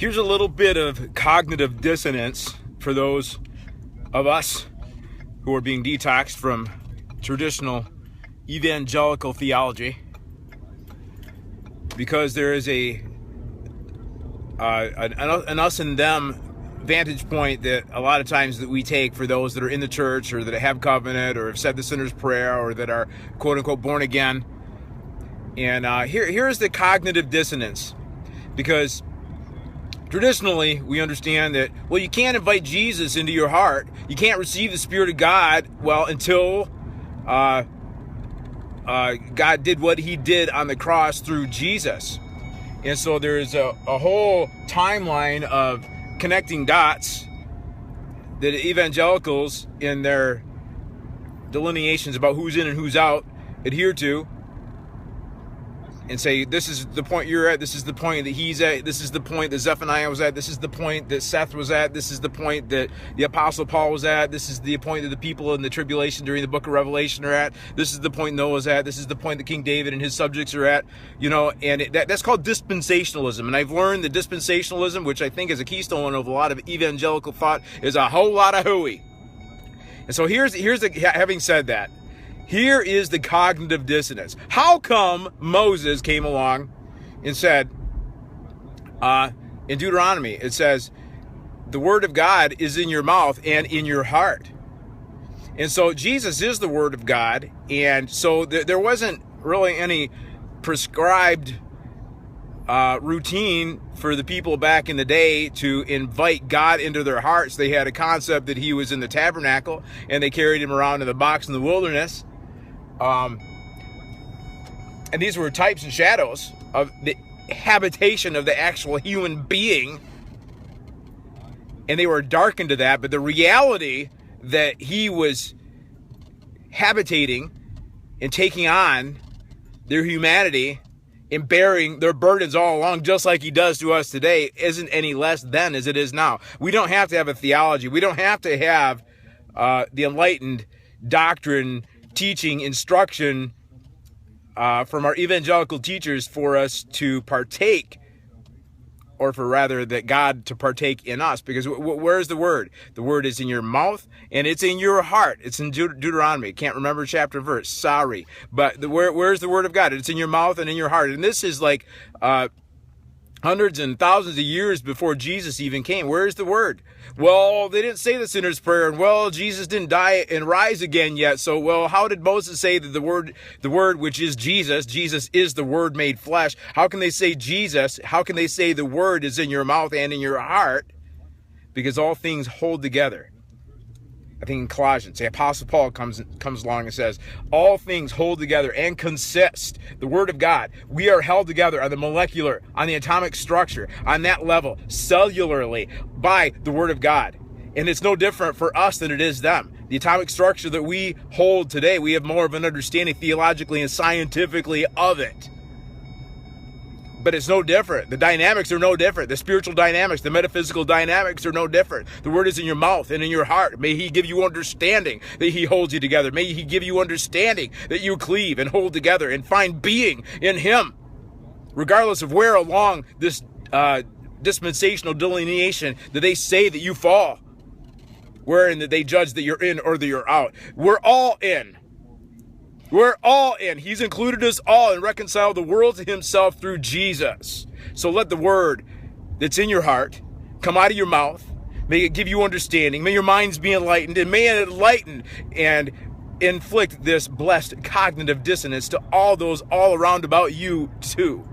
Here's a little bit of cognitive dissonance for those of us who are being detoxed from traditional evangelical theology, because there is an us and them vantage point that a lot of times that we take for those that are in the church or that have covenant or have said the sinner's prayer or that are quote unquote born again. And here's the cognitive dissonance, because traditionally we understand that, well, you can't invite Jesus into your heart, you can't receive the Spirit of God, well, until God did what he did on the cross through Jesus. And so there's a whole timeline of connecting dots that evangelicals in their delineations about who's in and who's out adhere to, and say, this is the point you're at, this is the point that he's at, this is the point that Zephaniah was at, this is the point that Seth was at, this is the point that the Apostle Paul was at, this is the point that the people in the tribulation during the book of Revelation are at, this is the point Noah's at, this is the point that King David and his subjects are at, and that's called dispensationalism. And I've learned that dispensationalism, which I think is a keystone of a lot of evangelical thought, is a whole lot of hooey. And so having said that, here is the cognitive dissonance. How come Moses came along and said, in Deuteronomy, it says, the word of God is in your mouth and in your heart. And so Jesus is the word of God. And so there wasn't really any prescribed routine for the people back in the day to invite God into their hearts. They had a concept that he was in the tabernacle and they carried him around in the box in the wilderness. And these were types and shadows of the habitation of the actual human being, and they were darkened to that. But the reality that he was habitating and taking on their humanity and bearing their burdens all along, just like he does to us today, isn't any less then as it is now. We don't have to have a theology. We don't have to have the enlightened doctrine, teaching, instruction from our evangelical teachers for us to partake, or for rather that God to partake in us. Because where's the word? The word is in your mouth and it's in your heart. It's in Deuteronomy. Can't remember chapter and verse. Sorry. But where's the word of God? It's in your mouth and in your heart. And this is like hundreds and thousands of years before Jesus even came. Where's the word? Well, they didn't say the sinner's prayer, and well, Jesus didn't die and rise again yet. So, well, how did Moses say that the word which is Jesus is the word made flesh? How can they say Jesus? How can they say the word is in your mouth and in your heart? Because all things hold together. I think in Colossians, the Apostle Paul comes along and says, all things hold together and consist. The Word of God. We are held together on the molecular, on the atomic structure, on that level, cellularly, by the Word of God. And it's no different for us than it is them. The atomic structure that we hold today, we have more of an understanding theologically and scientifically of it. But it's no different. The dynamics are no different. The spiritual dynamics, the metaphysical dynamics are no different. The word is in your mouth and in your heart. May he give you understanding that he holds you together. May he give you understanding that you cleave and hold together and find being in him, regardless of where along this dispensational delineation that they say that you fall, wherein that they judge that you're in or that you're out. We're all in. We're all in. He's included us all and reconciled the world to himself through Jesus. So let the word that's in your heart come out of your mouth. May it give you understanding. May your minds be enlightened, and may it enlighten and inflict this blessed cognitive dissonance to all those all around about you too.